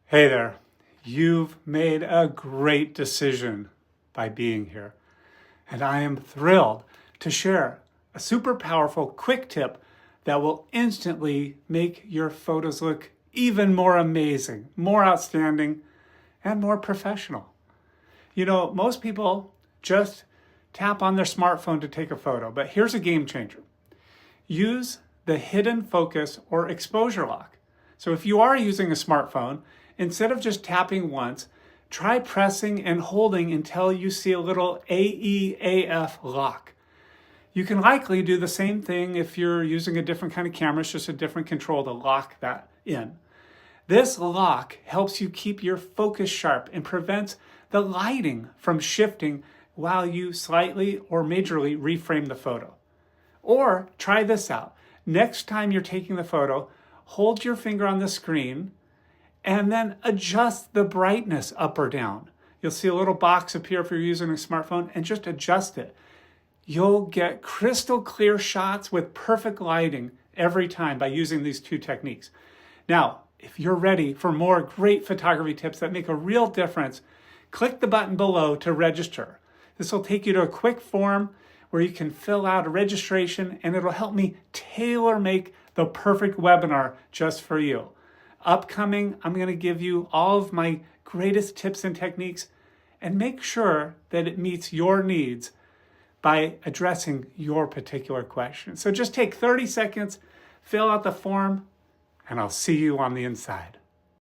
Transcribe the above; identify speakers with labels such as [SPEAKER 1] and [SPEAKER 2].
[SPEAKER 1] Hey there, you've made a great decision by being here. And I am thrilled to share a super powerful quick tip that will instantly make your photos look even more amazing, more outstanding, and more professional. You know, most people just tap on their smartphone to take a photo, but here's a game changer. Use the hidden focus or exposure lock. So if you are using a smartphone, instead of just tapping once, try pressing and holding until you see a little AEAF lock. You can likely do the same thing if you're using a different kind of camera, it's just a different control to lock that in. This lock helps you keep your focus sharp and prevents the lighting from shifting while you slightly or majorly reframe the photo. Or try this out. Next time you're taking the photo, hold your finger on the screen and then adjust the brightness up or down. You'll see a little box appear if you're using a smartphone and just adjust it. You'll get crystal clear shots with perfect lighting every time by using these two techniques. Now, if you're ready for more great photography tips that make a real difference, click the button below to register. This will take you to a quick form where you can fill out a registration and it'll help me tailor make the perfect webinar just for you. Upcoming, I'm going to give you all of my greatest tips and techniques and make sure that it meets your needs by addressing your particular question. So just take 30 seconds, fill out the form, and I'll see you on the inside.